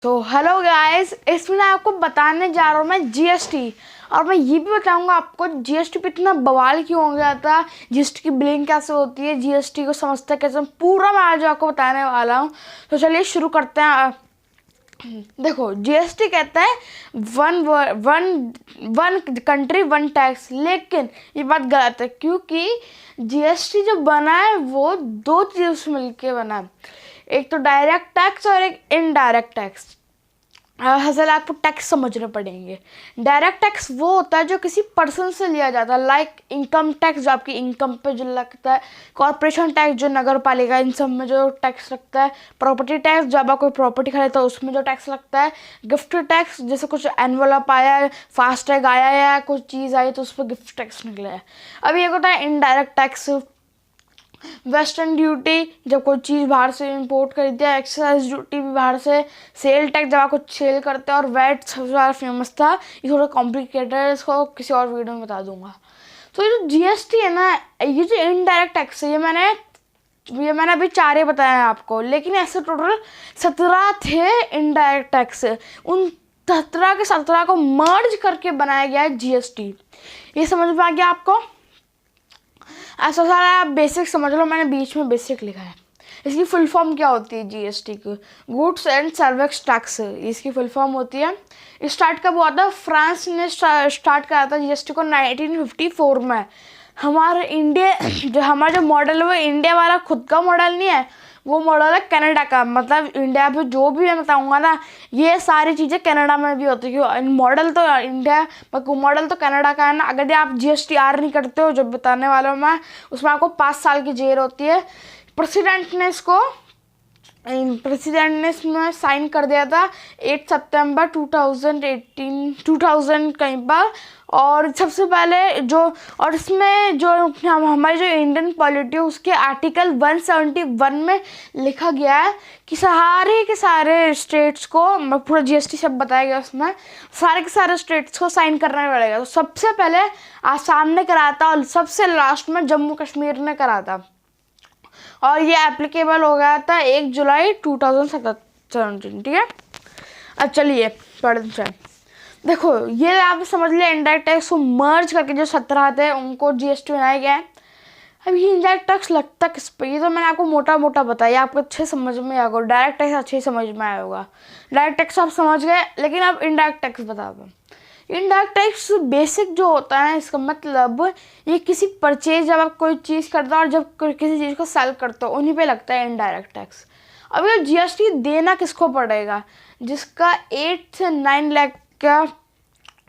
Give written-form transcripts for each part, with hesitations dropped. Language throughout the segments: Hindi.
तो हेलो गाइस, इसमें मैं आपको बताने जा रहा हूँ मैं जीएसटी। और मैं ये भी बताऊंगा आपको जीएसटी पे इतना बवाल क्यों हो गया था, जीएसटी की बिलिंग कैसे होती है, जीएसटी को समझते कैसे, पूरा मैं आज आपको बताने वाला हूँ। तो चलिए शुरू करते हैं। देखो, जीएसटी कहता है one one one country one tax, लेकिन ये बात गलत है क्योंकि जीएसटी जो बना है वो दो चीज़ों से मिलके बना है। एक तो डायरेक्ट टैक्स और एक इनडायरेक्ट टैक्स। असल आपको टैक्स समझने पड़ेंगे। डायरेक्ट टैक्स वो होता है जो किसी पर्सन से लिया जाता है, लाइक इनकम टैक्स जो आपकी इनकम पे जो लगता है, कॉर्पोरेशन टैक्स जो नगर पालिका इन सब में जो टैक्स लगता है, प्रॉपर्टी टैक्स जब आप कोई प्रॉपर्टी खरीदता है उसमें जो टैक्स लगता है, गिफ्ट टैक्स जैसे कुछ एनवलप आया है, फास्टैग आया है या कुछ चीज़ आई तो उस पर गिफ्ट टैक्स निकला है। अब ये होता है इनडायरेक्ट टैक्स। वेस्टर्न ड्यूटी जब कोई चीज़ बाहर से इंपोर्ट खरीदते हैं, एक्साइज ड्यूटी भी बाहर से, सेल टैक्स जब आप कुछ सेल करते हैं, और वैट सबसे ज़्यादा फेमस था। ये थोड़ा कॉम्प्लिकेटेड है, इसको किसी और वीडियो में बता दूंगा। तो ये जो जीएसटी है ना, ये जो इनडायरेक्ट टैक्स है, ये मैंने अभी 4 बताया है आपको, लेकिन ऐसे टोटल 17 थे इनडायरेक्ट टैक्स। उन 17 के 17 को मर्ज करके बनाया गया है जीएसटी। ये समझ में आ गया आपको? ऐसा सारा आप बेसिक समझ लो, मैंने बीच में बेसिक लिखा है। इसकी फुल फॉर्म क्या होती है जीएसटी की? गुड्स एंड सर्विस टैक्स, इसकी फुल फॉर्म होती है। स्टार्ट कब हुआ था? फ्रांस ने स्टार्ट करा था जीएसटी को 1954 में। हमारा जो मॉडल है वो इंडिया वाला खुद का मॉडल नहीं है, वो मॉडल है कनाडा का। मतलब इंडिया पे जो भी मैं बताऊंगा ना, ये सारी चीज़ें कनाडा में भी होती है। मॉडल तो इंडिया, मॉडल तो कनाडा का है ना। अगर आप जीएसटीआर नहीं करते हो, जो बताने वाला हूँ मैं, उसमें आपको 5 साल की जेल होती है। प्रेसिडेंट ने इसमें साइन कर दिया था 8 सितंबर 2000 कहीं पर। और सबसे पहले और इसमें जो हमारी जो इंडियन पॉलिटी है उसके आर्टिकल 171 में लिखा गया है कि सारे के सारे स्टेट्स को, पूरा जीएसटी सब बताया गया उसमें, सारे के सारे स्टेट्स को साइन करना पड़ेगा। तो सबसे पहले आसाम ने करा था और सबसे लास्ट में जम्मू कश्मीर ने करा था, और ये एप्लीकेबल हो गया था 1 जुलाई 2017। ठीक है, अब चलिए पढ़ते हैं। देखो, ये आप समझ लिया इनडायरेक्ट टैक्स को मर्ज करके जो 17 थे उनको जीएसटी बनाया गया है। अब ये इनडायरेक्ट टैक्स लगता किस पे, ये तो मैंने आपको मोटा मोटा बताया, आपको अच्छे समझ में आएगा। डायरेक्ट टैक्स अच्छे समझ में आया होगा, डायरेक्ट टैक्स आप समझ गए, लेकिन अब इनडायरेक्ट टैक्स बता दो। इनडायरेक्ट टैक्स बेसिक जो होता है, इसका मतलब ये किसी परचेज, जब आप कोई चीज़ करते हो और जब किसी चीज़ को सेल करते हो, उन्हीं पे लगता है इनडायरेक्ट टैक्स। अब ये जीएसटी देना किसको पड़ेगा? जिसका 8 से 9 लाख का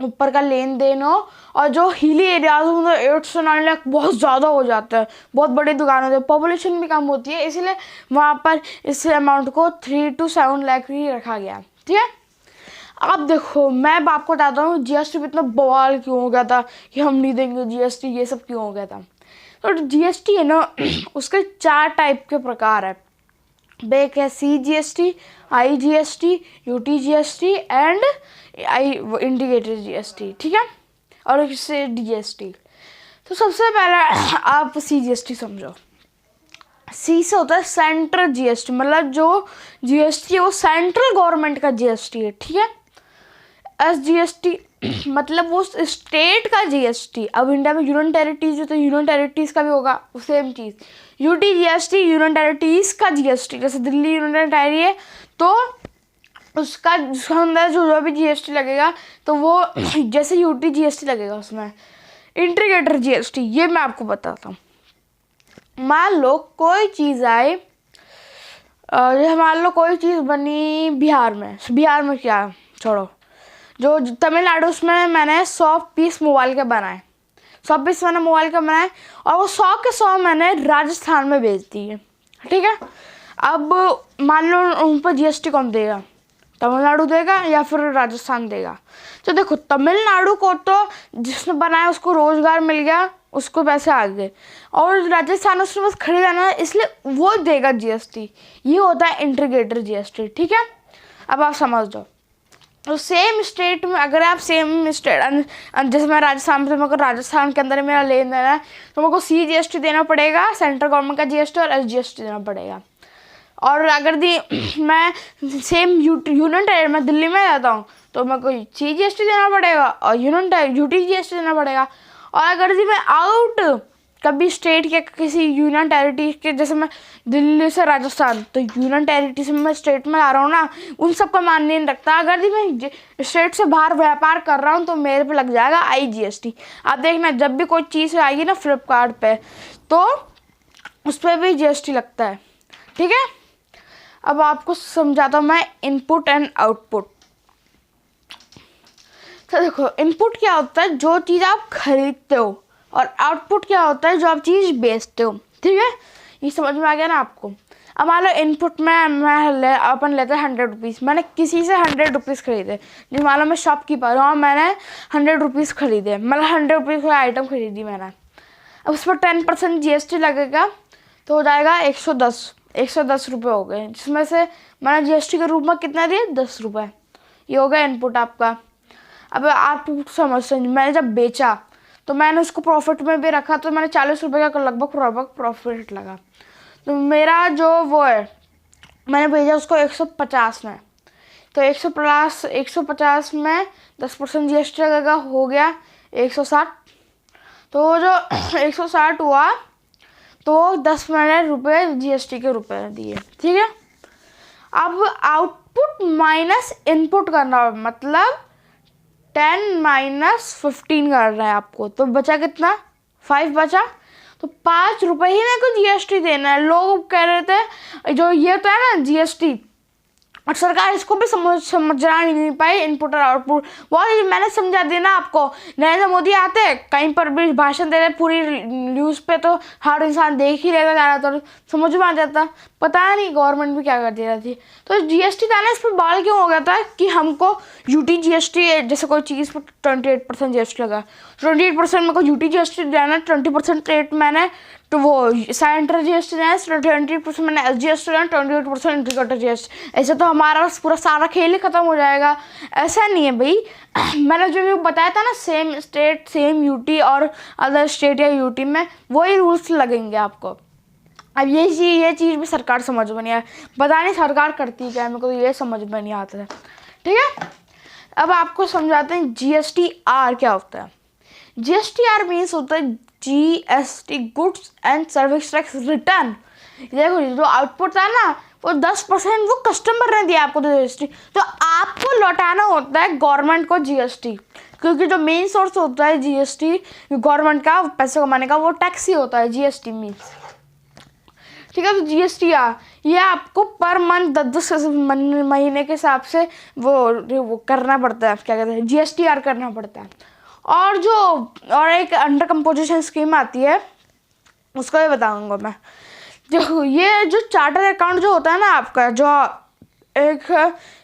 ऊपर का लेन देन हो, और जो हिली एरियाज में 8 से 9 लाख बहुत ज़्यादा हो जाता है, बहुत बड़ी दुकान होती है, पॉपुलेशन भी कम होती है, इसीलिए वहाँ पर इस अमाउंट को 3 to 7 लाख ही रखा गया। ठीक है, अब देखो मैं आपको बताता हूँ जीएसटी में इतना बवाल क्यों हो गया था कि हम नहीं देंगे जीएसटी, ये सब क्यों हो गया था। तो जीएसटी है ना, उसके 4 टाइप के प्रकार है। एक है CGST, IGST, UTGST and integrated GST. ठीक है, और इससे डीजीएसटी। तो सबसे पहले आप सीजीएसटी समझो। सी से होता है सेंट्रल जीएसटी, मतलब जो जीएसटी है वो सेंट्रल गवर्नमेंट का जीएसटी है। ठीक है, एसजीएसटी मतलब वो स्टेट का जीएसटी। अब इंडिया में यूनियन टेरिटरीज है तो यूनियन टेरिटरीज का भी होगा सेम चीज़। यूटीजीएसटी यूनियन टेरिटरीज का जीएसटी, जैसे दिल्ली यूनियन टेरिटरी है तो उसका अंदर जो भी जीएसटी लगेगा तो वो जैसे यूटीजीएसटी लगेगा उसमें। इंटीग्रेटेड जीएसटी, ये मैं आपको बताता हूँ। मान लो कोई चीज़ आए, मान लो कोई चीज़ बनी बिहार में क्या छोड़ो, जो तमिलनाडु, उसमें मैंने 100 पीस मोबाइल के बनाए, 100 पीस मैंने मोबाइल के बनाए, और वो 100 के 100 मैंने राजस्थान में भेज दिए। ठीक है, अब मान लो उन पर जीएसटी कौन देगा? तमिलनाडु देगा या फिर राजस्थान देगा? तो देखो, तमिलनाडु को तो जिसने बनाया उसको रोजगार मिल गया, उसको पैसे आ गए, और राजस्थान उसने बस खरीदाना है इसलिए वो देगा जीएसटी। ये होता है इंटीग्रेटेड जीएसटी। ठीक है, अब आप समझ जाओ। तो सेम स्टेट में अगर आप सेम स्टेट, जैसे मैं राजस्थान में, अगर राजस्थान के अंदर मेरा लेन देना है तो मेरे को सीजीएसटी देना पड़ेगा, सेंट्रल गवर्नमेंट का जीएसटी, और एसजीएसटी देना पड़ेगा। और अगर मैं सेम यूनियन टेरिटरी में दिल्ली में रहता हूँ तो मैं कोई GST देना पड़ेगा और यूटी GST देना पड़ेगा। और अगर मैं आउट कभी स्टेट के किसी यूनियन टेरिटरी के, जैसे मैं दिल्ली से राजस्थान, तो यूनियन टेरिटरी से मैं स्टेट में आ रहा हूँ ना, उन सब का मान्य नहीं रखता। अगर मैं स्टेट से बाहर व्यापार कर रहा हूँ तो मेरे पे लग जाएगा IGST। आप देखना जब भी कोई चीज़ आएगी ना फ्लिपकार्ट पे तो उस पर भी GST लगता है, ठीक है। अब आपको समझाता हूँ मैं इनपुट एंड आउटपुट। तो देखो इनपुट क्या होता है, जो चीज़ आप खरीदते हो, और आउटपुट क्या होता है, जो आप चीज़ बेचते हो, ठीक है। ये समझ में आ गया ना आपको। अब मान लो इनपुट में अपन लेते हैं 100 रुपीज़। मैंने किसी से 100 रुपीज़ खरीदे, जिस मान लो मैं शॉपकीपर हूँ, मैंने 100 रुपीज़ खरीदे, मतलब 100 रुपीज़ की आइटम खरीदी मैंने। अब उस पर 10% GST लगेगा तो हो जाएगा 110 रुपये हो गए, जिसमें से मैंने GST के रूप में कितना दिया, 10 रुपये। ये हो गया इनपुट आपका। अब आप समझते हैं, मैंने जब बेचा तो मैंने उसको प्रॉफिट में भी रखा, तो मैंने 40 रुपये का लगभग प्रॉफिट लगा। तो मेरा जो वो है, मैंने भेजा उसको 150 में, तो 150 में 10% GST लगेगा, हो गया 160। तो जो 160 हुआ तो 10 मैंने रुपये GST के रुपए दिए, ठीक है। अब आउटपुट माइनस इनपुट करना, मतलब 10 - 15 करना है आपको, तो बचा कितना, 5 बचा। तो 5 रुपये ही मेरे को GST देना है। लोग कह रहे थे जो ये तो है ना GST, और सरकार इसको भी समझना नहीं पाई, इनपुट और आउटपुट। वो मैंने समझा दिया ना आपको। नरेंद्र मोदी आते कहीं पर भी भाषण दे रहे पूरी न्यूज़ पे, तो हर इंसान देख ही लेता ज़्यादातर, समझ में आ जाता। पता नहीं गवर्नमेंट भी क्या कर दे रही थी। तो GST था ना, इस पर बवाल क्यों हो गया था कि हमको यूटी GST, जैसे कोई चीज़ पर 28% GST लगा, 28% मेरे को यूटी GST देना, 20% रेट मैंने तो वो सेंट्रल GST देना, 20% मैंने SGST देना, 28% इंडिकेटर GST। ऐसे तो हमारा पूरा सारा खेल ही ख़त्म हो जाएगा। ऐसा नहीं है भाई। मैंने जो भी बताया था ना, सेम स्टेट सेम यूटी और अदर स्टेट या यूटी में वही रूल्स लगेंगे आपको। अब ये चीज़ भी सरकार समझ में नहीं आया, पता नहीं सरकार करती क्या है, मेरे को ये समझ में नहीं आता है, ठीक है। अब आपको समझाते हैं GSTR क्या होता है। GSTR मीन्स होता है GST, goods and service tax return. देखो जो आउटपुट था ना, वो 10% वो कस्टमर ने दिया आपको GST, तो आपको लौटाना होता है गवर्नमेंट को GST, क्योंकि जो मेन सोर्स होता है GST गवर्नमेंट का पैसे कमाने का, वो टैक्स ही होता है GST मीन्स, ठीक है। तो GSTR ये आपको पर मंथ 10 महीने के हिसाब से वो करना पड़ता है, क्या कहते हैं, GSTR करना पड़ता है। और एक अंडर कंपोजिशन स्कीम आती है, उसको भी बताऊंगा मैं। ये जो चार्टर अकाउंट जो होता है ना आपका, जो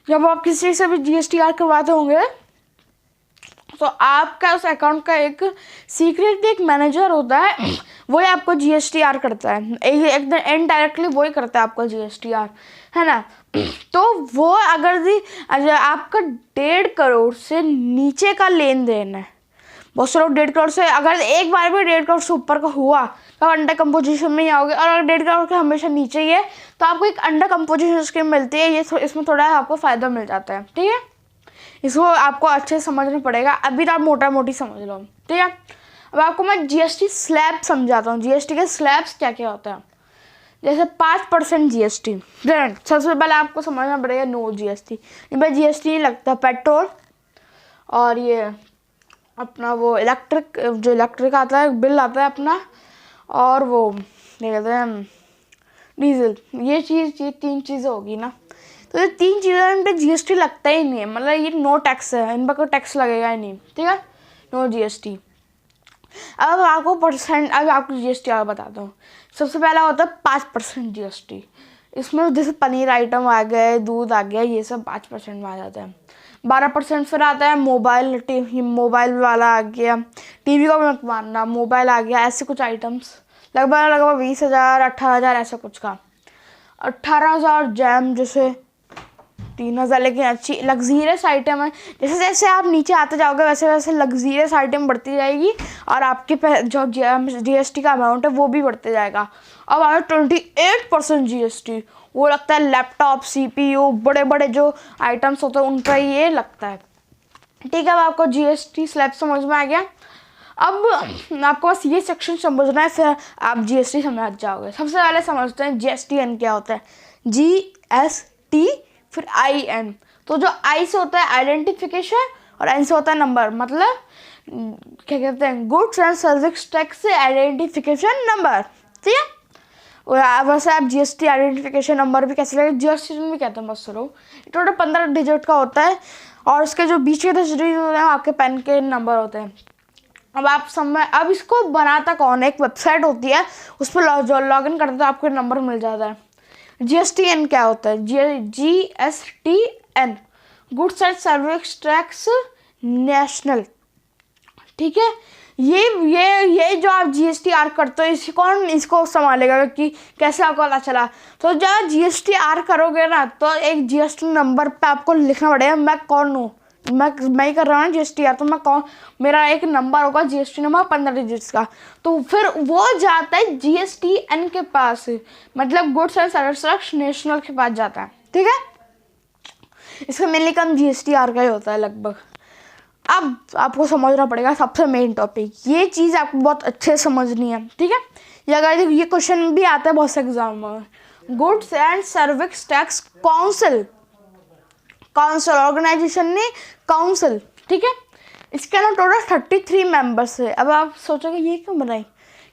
जब आप किसी से भी GSTR करवाते होंगे तो आपका उस अकाउंट का एक सीक्रेट एक मैनेजर होता है, वही आपको GSTR करता है, एकदम इनडायरेक्टली वही करता है आपको GSTR, है ना। तो वो अगर आपका 1.5 करोड़ से नीचे का लेन देन है, बहुत से लोग 1.5 करोड़ से, अगर एक बार भी 1.5 करोड़ से ऊपर का हुआ तो अंडर कंपोजिशन में ही आओगे, और अगर 1.5 करोड़ के हमेशा नीचे ही है तो आपको एक अंडर कंपोजिशन स्कीम मिलती है। ये इसमें थोड़ा आपको फ़ायदा मिल जाता है, ठीक है। इसको आपको अच्छे से समझना पड़ेगा, अभी तो आप मोटी समझ लो, ठीक है। अब आपको मैं GST स्लैब समझाता हूँ। GST के स्लैब्स क्या क्या होता है। जैसे 5% GST, सबसे पहले आपको समझना पड़ेगा नो GST। इन पर GST नहीं लगता। पेट्रोल और ये अपना वो इलेक्ट्रिक आता है, बिल आता है अपना, और वो क्या कहते हैं डीजल, ये 3 चीज़ें होगी ना। तो ये 3 चीज़ें इन पर GST लगता ही नहीं है, मतलब ये नो टैक्स है, इन पर कोई टैक्स लगेगा ही नहीं, ठीक है, नो GST। अब आपको GST बताता हूँ। सबसे पहला होता है 5% GST। इसमें जैसे पनीर आइटम आ गए, दूध आ गया, ये सब 5% में आ जाता है। 12% फिर आता है मोबाइल वाला आ गया, टीवी का भी मत मानना, मोबाइल आ गया, ऐसे कुछ आइटम्स लगभग 20,000 18,000 ऐसा कुछ का। 18,000 जैम जैसे 3,000, लेकिन अच्छी लग्जीरियस आइटम है। जैसे जैसे आप नीचे आते जाओगे वैसे वैसे लग्जीरियस आइटम बढ़ती जाएगी, और आपके जो GST का अमाउंट है वो भी बढ़ते जाएगा। अब आया 28% GST। वो लगता है लैपटॉप, CPU, बड़े बड़े जो आइटम्स होते हैं उन पर ये लगता है। ठीक है, अब आपको GST स्लैब समझ में आ गया। अब आपको बस ये सेक्शन समझना है, फिर आप GST समझ जाओगे। सबसे पहले समझते हैं GSTN क्या होता है। GST फिर IN, तो जो I से होता है आइडेंटिफिकेशन और N से होता है नंबर, मतलब क्या कहते हैं, गुड्स एंड सर्विस टैक्स से आइडेंटिफिकेशन नंबर। ठीक है, वैसे आप GST आइडेंटिफिकेशन नंबर भी कैसे लगे, GSTN भी कहते हैं, बस लोग। टोटल 15 डिजिट का होता है और उसके जो बीच के 10 डिजिट होते हैं आपके पेन के नंबर होते हैं। अब इसको बनाता कौन है, एक वेबसाइट होती है, उस पर जो लॉगिन करते तो आपको नंबर मिल जाता है। GSTN क्या होता है, GSTN goods and service tax national. ठीक है, ये जो आप GSTR करते हो, कौन इसको संभालेगा कि कैसे आपको पता चला। तो जब GSTR करोगे ना तो एक GST नंबर पे आपको लिखना पड़ेगा मैं कौन हूँ, मैं ही कर रहा हूँ GSTR, तो मैं कौन, मेरा एक नंबर होगा GST नंबर 15 डिजिट्स का, तो फिर वो जाता है GSTN के पास, मतलब goods and service tax national के पास जाता है। ठीक है, इसका मेनली काम GSTR का ही होता है लगभग। अब आपको समझना पड़ेगा सबसे मेन टॉपिक, ये चीज़ आपको बहुत अच्छे से समझनी है। ठीक है, ये अगर ये क्वेश्चन भी आता है बहुत से एग्जाम में, goods and service tax council organisation ने काउंसिल। ठीक है, इसके ना टोटल 33 मेंबर्स है। अब आप सोचोगे ये क्यों बनाई,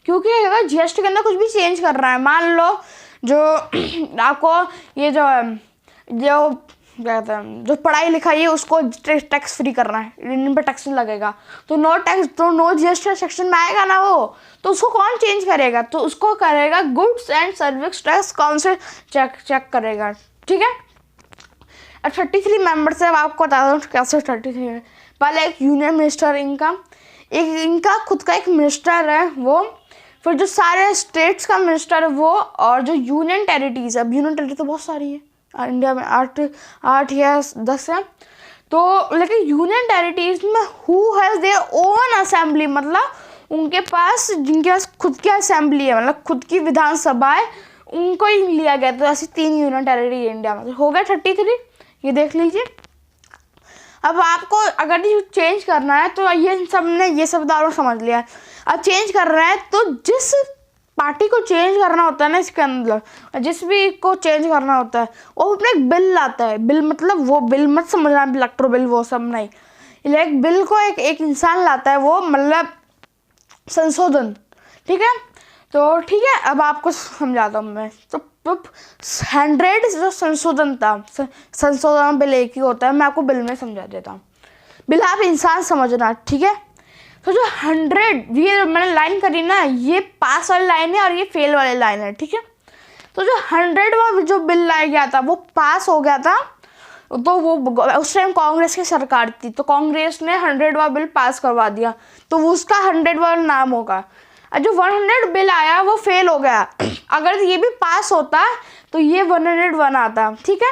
क्योंकि अगर GST के अंदर कुछ भी चेंज कर रहा है, मान लो जो आपको ये जो कहते हैं जो पढ़ाई लिखाई है उसको टैक्स फ्री करना है, इन पर टैक्स लगेगा, तो नो GST सेक्शन में आएगा ना वो, तो उसको कौन चेंज करेगा, तो उसको करेगा goods and service tax council check करेगा। ठीक है, अब 33 मेंबर्स है। अब आपको बता दूँ कैसे 33 पहले एक यूनियन मिनिस्टर, इनका खुद का एक मिनिस्टर है वो, फिर जो सारे स्टेट्स का मिनिस्टर है वो, और जो यूनियन टेरिटरीज है, अब यूनियन टेरिटरी तो बहुत सारी है इंडिया में, 8 या 10 है, तो लेकिन यूनियन टेरिटरीज में who has their own assembly, मतलब उनके पास जिनके पास खुद की असेंबली है, मतलब खुद की विधानसभा है, उनको ही लिया गया। तो ऐसे 3 यूनियन टेरिटरी इंडिया में, हो गया 33, ये देख लीजिए। अब आपको अगर ये चेंज करना है तो ये सब दारों समझ लिया। अब चेंज कर रहे हैं तो जिस पार्टी को चेंज करना होता है ना, इसके अंदर जिस भी को चेंज करना होता है वो अपने एक बिल लाता है। बिल मतलब वो बिल मत समझना इलेक्ट्रो बिल वो सब नहीं, एक बिल को एक इंसान लाता है, वो मतलब संशोधन। ठीक है, तो ठीक है, अब आपको समझाता हूँ मैं। तो 100 जो संशोधन था, संशोधन बिल एक ही होता है, मैं आपको बिल में समझा देता हूँ। बिल आप इंसान समझना। ठीक है, तो जो 100 ये मैंने लाइन करी ना, ये पास वाली लाइन है और ये फेल वाली लाइन है। ठीक है, तो जो 100वां जो बिल लाया गया था वो पास हो गया था, तो वो उस टाइम कांग्रेस की सरकार थी, तो कांग्रेस ने 100वां बिल पास करवा दिया, तो वो उसका 100वां नाम होगा। जो 100 बिल आया वो फेल हो गया, अगर ये भी पास होता तो ये 101 आता। ठीक है,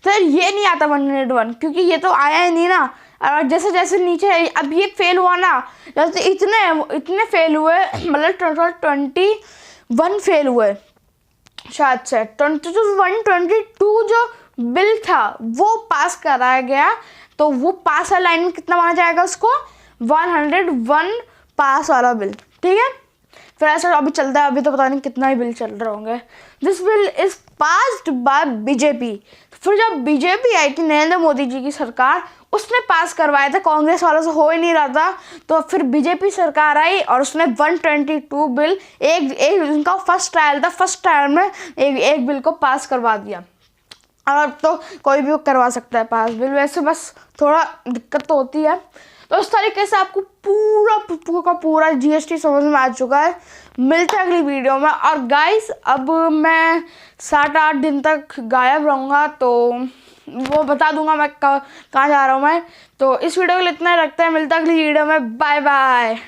तो ये नहीं आता 101, क्योंकि ये तो आया ही नहीं ना। और जैसे जैसे नीचे अब ये फेल हुआ ना, जैसे इतने फेल हुए, मतलब टोटल 21 फेल हुए शायद से। 122 जो बिल था वो पास कराया गया, तो वो पास वाला लाइन में कितना माना जाएगा उसको, 101 पास वाला बिल। ठीक है, फिर ऐसा अभी चलता है, अभी तो पता नहीं कितना ही बिल चल रहे होंगे। This bill is passed by BJP. फिर जब बीजेपी आई थी, नरेंद्र मोदी जी की सरकार, उसने पास करवाया था, कांग्रेस वालों से हो ही नहीं रहा था, तो फिर बीजेपी सरकार आई और उसने 122 बिल, एक उनका फर्स्ट ट्रायल था, फर्स्ट ट्रायल में एक बिल को पास करवा दिया। और अब तो कोई भी करवा सकता है पास बिल, वैसे बस थोड़ा दिक्कत तो होती है। तो इस तरीके से आपको पूरा GST समझ में आ चुका है। मिलते हैं अगली वीडियो में। और गाइस, अब मैं 7-8 दिन तक गायब रहूँगा, तो वो बता दूंगा मैं कहाँ जा रहा हूँ मैं। तो इस वीडियो के लिए इतना ही रखते हैं, मिलता है अगली वीडियो में। Bye bye.